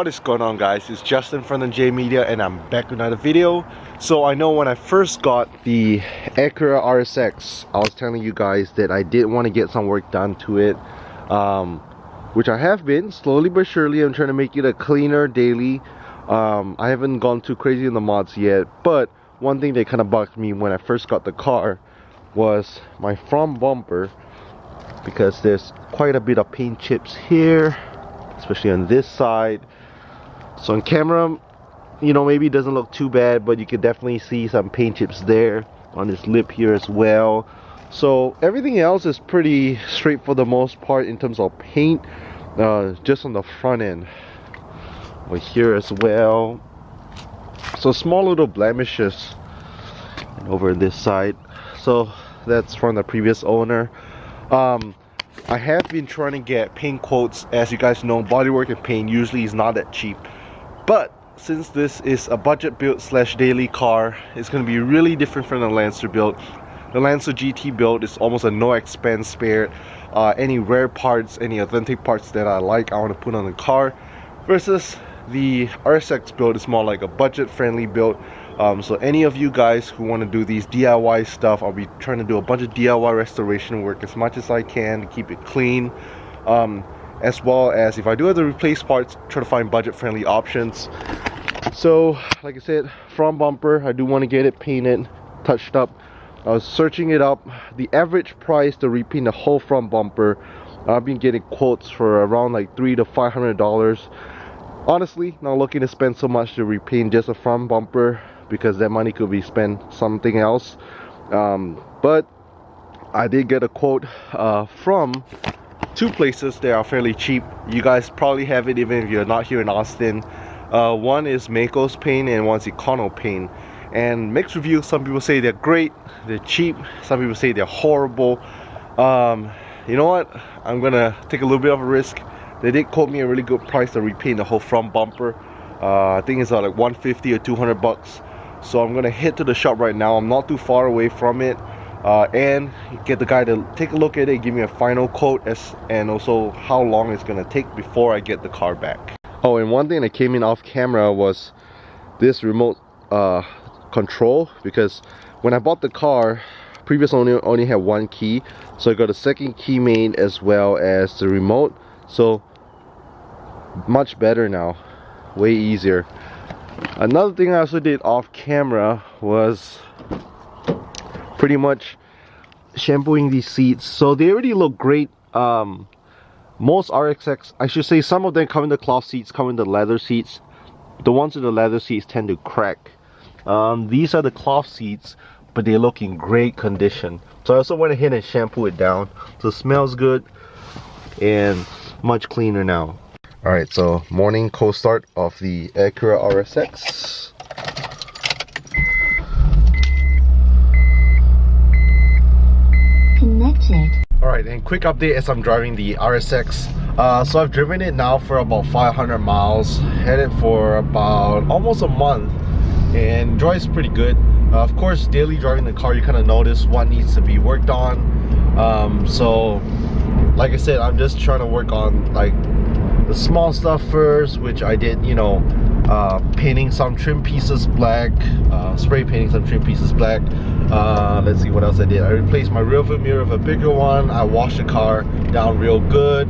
What is going on, guys? It's Justin from the J Media and I'm back with another video. So I know when I first got the Acura RSX, I was telling you guys that I did want to get some work done to it, which I have been slowly but surely. I'm trying to make it a cleaner daily. I haven't gone too crazy in the mods yet, but one thing that kind of bugged me when I first got the car was my front bumper, because there's quite a bit of paint chips here, especially on this side. So on camera, you know, maybe it doesn't look too bad, but you can definitely see some paint chips there on this lip here as well. So everything else is pretty straight for the most part in terms of paint, just on the front end. Over here as well. So small little blemishes. And over this side. So that's from the previous owner. I have been trying to get paint quotes. As you guys know, bodywork and paint usually is not that cheap, but since this is a budget build slash daily car, it's going to be really different from the Lancer build. The Lancer GT build is almost a no expense spare. Any rare parts, any authentic parts that I like, I want to put on the car, versus the RSX build is more like a budget friendly build. So any of you guys who want to do these DIY stuff, I'll be trying to do a bunch of DIY restoration work as much as I can to keep it clean, as well as if I do have to replace parts, try to find budget friendly options. So like I said, front bumper, I do want to get it painted, touched up. I was searching it up. The average price to repaint the whole front bumper, I've been getting quotes for around like $300 to $500. Honestly, not looking to spend so much to repaint just a front bumper, because that money could be spent something else. But I did get a quote from two places that are fairly cheap. You guys probably have it even if you're not here in Austin. One is Mako's Paint and one's Econo Paint. And mixed reviews, some people say they're great, they're cheap, some people say they're horrible. You know what, I'm gonna take a little bit of a risk. They did quote me a really good price to repaint the whole front bumper. I think it's like $150 or $200. So I'm gonna head to the shop right now. I'm not too far away from it, and get the guy to take a look at it, give me a final quote, and also how long it's gonna take before I get the car back. Oh, and one thing that came in off camera was this remote control, because when I bought the car, previous owner only had one key, so I got a second key made as well as the remote. So much better now, way easier. Another thing I also did off camera was pretty much shampooing these seats. So they already look great. Most RSX, I should say, some of them come in the cloth seats, come in the leather seats. The ones with the leather seats tend to crack. These are the cloth seats, but they look in great condition. So I also went ahead and shampoo it down, so it smells good and much cleaner now. Alright, so morning cold start of the Acura RSX. Connected. Alright, and quick update as I'm driving the RSX. So I've driven it now for about 500 miles, headed for about almost a month, and drives pretty good. Of course, daily driving the car, you kind of notice what needs to be worked on. So like I said, I'm just trying to work on like the small stuff first, which I did, you know, painting some trim pieces black, spray painting some trim pieces black. Let's see what else I did. I replaced my rear view mirror with a bigger one. I washed the car down real good.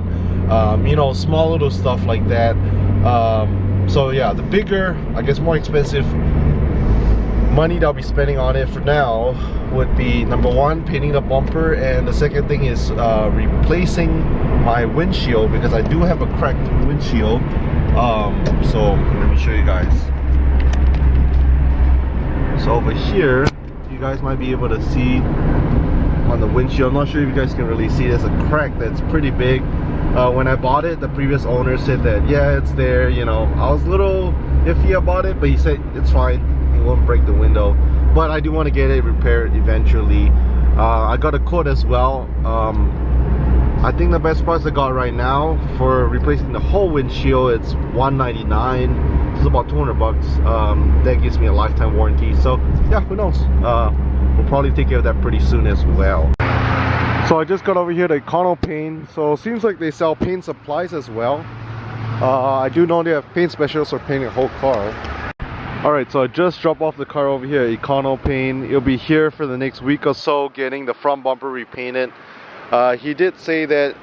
You know, small little stuff like that. So yeah, the bigger, I guess more expensive money that I'll be spending on it for now would be, number one, painting the bumper, and the second thing is replacing my windshield, because I do have a cracked windshield. So let me show you guys. So over here, you guys might be able to see on the windshield, I'm not sure if you guys can really see, there's a crack that's pretty big. When I bought it, the previous owner said that yeah, it's there, you know. I was a little iffy about it, but he said it's fine, it won't break the window. But I do want to get it repaired eventually. I got a quote as well. I think the best price I got right now for replacing the whole windshield, it's $199. It's about $200. That gives me a lifetime warranty. So yeah, who knows? We'll probably take care of that pretty soon as well. So I just got over here to Econo Paint. So it seems like they sell paint supplies as well. I do know they have paint specialists for painting the whole car. Alright, so I just dropped off the car over here at Econo Paint. It'll be here for the next week or so, getting the front bumper repainted. He did say that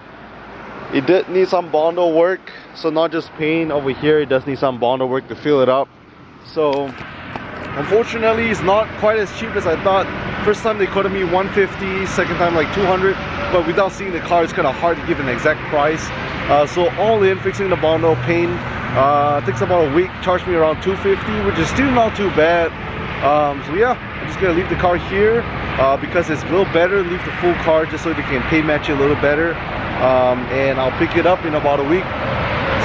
it did need some Bondo work, so not just paint over here, it does need some Bondo work to fill it up. So unfortunately it's not quite as cheap as I thought. First time they quoted me 150, second time like 200, but without seeing the car it's kind of hard to give an exact price. So all in fixing the Bondo paint takes about a week, charged me around 250, which is still not too bad. So yeah, I'm just gonna leave the car here because it's a little better, leave the full car just so they can paint match it a little better. And I'll pick it up in about a week.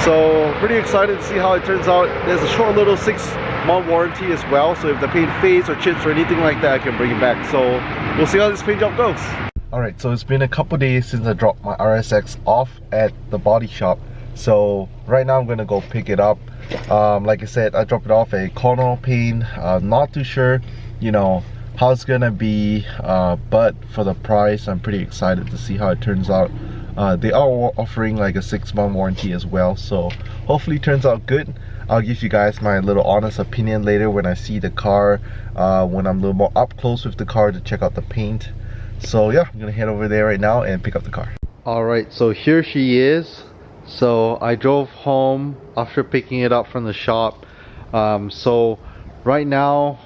So pretty excited to see how it turns out. There's a short little 6-month warranty as well, so if the paint fades or chips or anything like that, I can bring it back. So we'll see how this paint job goes. Alright, so it's been a couple days since I dropped my RSX off at the body shop. So right now I'm gonna go pick it up. Like I said, I dropped it off at Econo Paint. Not too sure, you know, how it's gonna be, but for the price I'm pretty excited to see how it turns out. They are offering like a 6-month warranty as well, so hopefully it turns out good. I'll give you guys my little honest opinion later when I see the car, when I'm a little more up close with the car to check out the paint. So yeah, I'm gonna head over there right now and pick up the car. Alright, so here she is. So I drove home after picking it up from the shop. So right now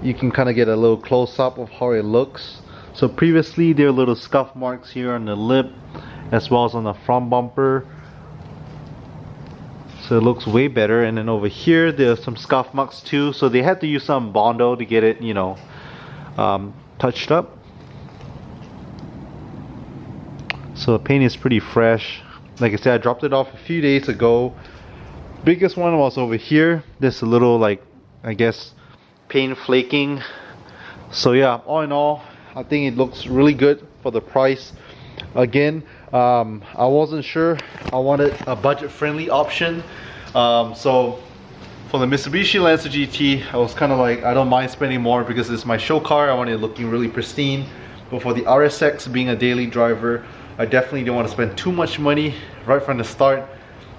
you can kind of get a little close-up of how it looks. So previously there were little scuff marks here on the lip as well as on the front bumper. So it looks way better. And then over here there's some scuff marks too. So they had to use some Bondo to get it, you know, touched up. So the paint is pretty fresh. Like I said, I dropped it off a few days ago. Biggest one was over here. There's a little, like, I guess, paint flaking. So yeah, all in all, I think it looks really good for the price. Again, I wasn't sure. I wanted a budget-friendly option. So for the Mitsubishi Lancer GT, I was kind of like, I don't mind spending more because it's my show car. I want it looking really pristine. But for the RSX, being a daily driver, I definitely don't want to spend too much money right from the start.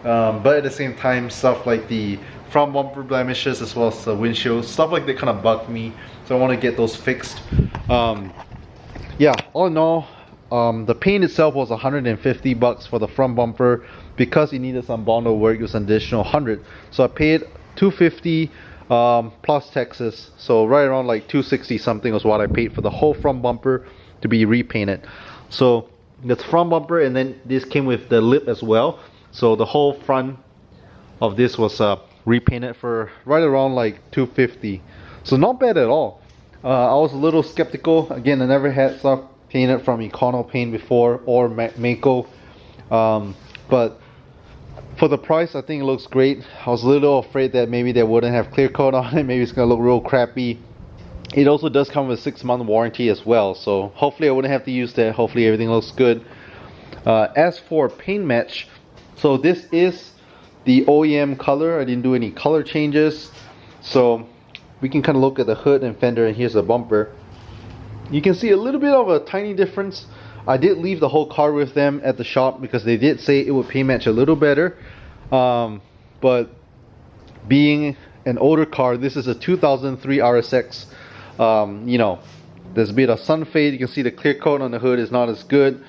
But at the same time, stuff like the front bumper blemishes as well as the windshield, stuff like that kind of bugged me. So I want to get those fixed. Yeah, all in all, the paint itself was 150 bucks for the front bumper. Because it needed some Bondo work, it was an additional 100. So I paid 250 plus taxes. So right around like 260 something was what I paid for the whole front bumper to be repainted. So that's front bumper, and then this came with the lip as well. So the whole front of this was repainted for right around like 250. So not bad at all. I was a little skeptical. Again, I never had stuff painted from Econo Paint before or Mako, but for the price I think it looks great. I was a little afraid that maybe they wouldn't have clear coat on it, maybe it's gonna look real crappy. It also does come with a 6-month warranty as well, so hopefully I wouldn't have to use that. Hopefully everything looks good. As for paint match, so this is the OEM color. I didn't do any color changes, so we can kind of look at the hood and fender, and here's the bumper. You can see a little bit of a tiny difference. I did leave the whole car with them at the shop because they did say it would paint match a little better, but being an older car, this is a 2003 RSX. You know, there's a bit of sun fade. You can see the clear coat on the hood is not as good.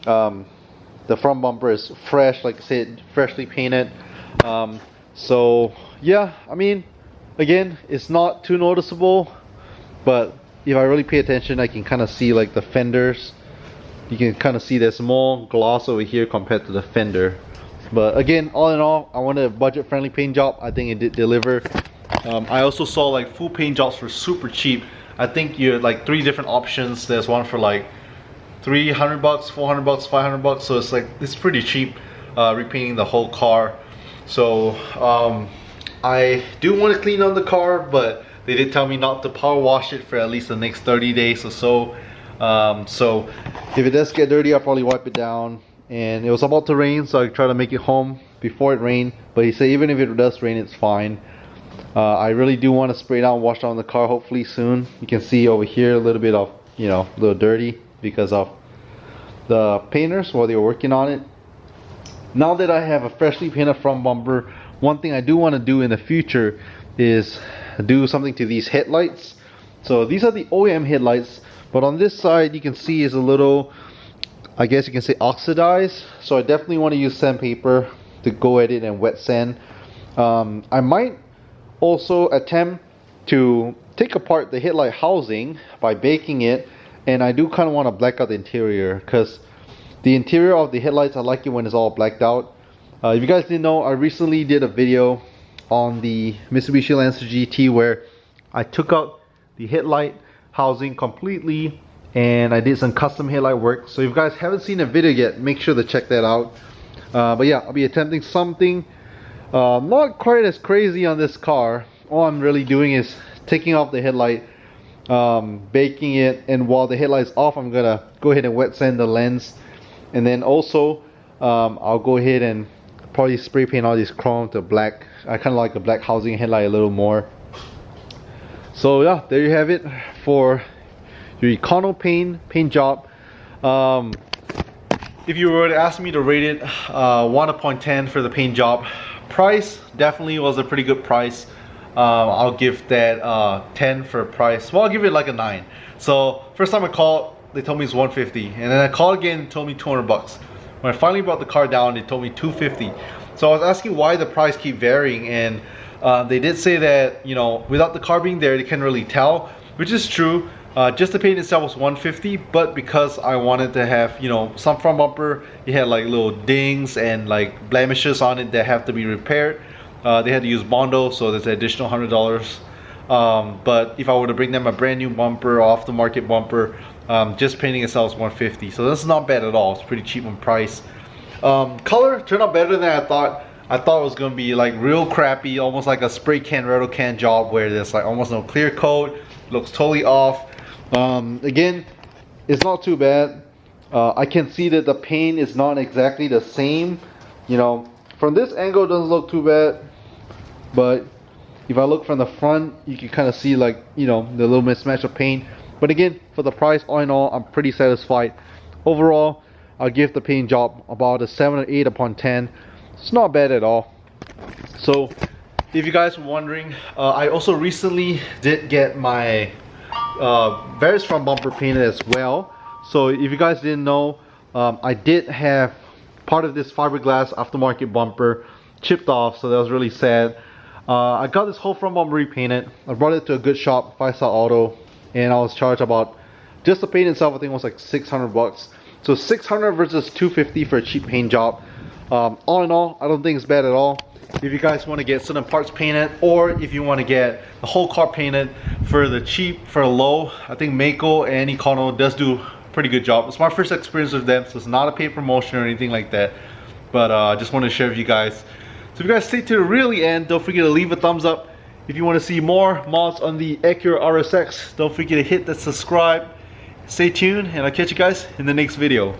The front bumper is fresh, like I said, freshly painted. So yeah, I mean, again, it's not too noticeable, but if I really pay attention, I can kind of see like the fenders. You can kind of see there's more gloss over here compared to the fender. But again, all in all, I wanted a budget-friendly paint job. I think it did deliver. I also saw like full paint jobs for super cheap. I think you had like 3 different options. There's one for like 300 bucks, 400 bucks, 500 bucks. So it's like, it's pretty cheap repainting the whole car. So I do want to clean on the car, but they did tell me not to power wash it for at least the next 30 days or so. So if it does get dirty, I'll probably wipe it down. And it was about to rain, so I tried to make it home before it rained. But he said even if it does rain, it's fine. I really do want to spray down, wash down the car hopefully soon. You can see over here a little bit of, you know, a little dirty because of the painters while they were working on it. Now that I have a freshly painted front bumper, one thing I do want to do in the future is do something to these headlights. So these are the OEM headlights, but on this side you can see is a little, I guess you can say, oxidized. So I definitely want to use sandpaper to go at it and wet sand. I might also attempt to take apart the headlight housing by baking it, and I do kind of want to black out the interior, because the interior of the headlights, I like it when it's all blacked out. If you guys didn't know, I recently did a video on the Mitsubishi Lancer GT where I took out the headlight housing completely and I did some custom headlight work. So if you guys haven't seen the video yet, make sure to check that out. But yeah, I'll be attempting something not quite as crazy on this car. All I'm really doing is taking off the headlight, baking it, and while the headlight's off, I'm gonna go ahead and wet sand the lens, and then also I'll go ahead and probably spray paint all these chrome to black. I kind of like the black housing headlight a little more. So yeah, there you have it for your Econo paint job. If you were to ask me to rate it 1 upon 10 for the paint job, price definitely was a pretty good price. I'll give that 10 for price. Well, I'll give it like a 9. So first time I called, they told me it's 150, and then I called again, told me 200 bucks. When I finally brought the car down, they told me 250. So I was asking why the price keep varying, and they did say that, you know, without the car being there, they can't really tell, which is true. Just the paint itself was 150, but because I wanted to have, you know, some front bumper, it had like little dings and like blemishes on it that have to be repaired. They had to use Bondo, so there's an additional $100. But if I were to bring them a brand new bumper, off the market bumper, just painting itself is 150. So this is not bad at all. It's pretty cheap on price. Color turned out better than I thought. I thought it was gonna be like real crappy, almost like a spray can, rattle can job where there's like almost no clear coat, looks totally off. Again, it's not too bad. I can see that the paint is not exactly the same. You know, from this angle it doesn't look too bad, but if I look from the front, you can kind of see, like, you know, the little mismatch of paint. But again, for the price, all in all, I'm pretty satisfied. Overall, I'll give the paint job about a 7 or 8 upon 10. It's not bad at all. So if you guys were wondering, I also recently did get my various front bumper painted as well. So if you guys didn't know, I did have part of this fiberglass aftermarket bumper chipped off, so that was really sad. I got this whole front bumper repainted. I brought it to a good shop, 5-Star Auto, and I was charged about, just the paint itself, I think it was like 600 bucks. So 600 versus 250 for a cheap paint job. All in all, I don't think it's bad at all. If you guys want to get certain parts painted, or if you want to get the whole car painted for the cheap, for the low, I think Mako and Econo does do a pretty good job. It's my first experience with them, so it's not a paid promotion or anything like that. But I just want to share with you guys. So if you guys stay to the really end, don't forget to leave a thumbs up. If you want to see more mods on the Acura RSX, don't forget to hit that subscribe. Stay tuned, and I'll catch you guys in the next video.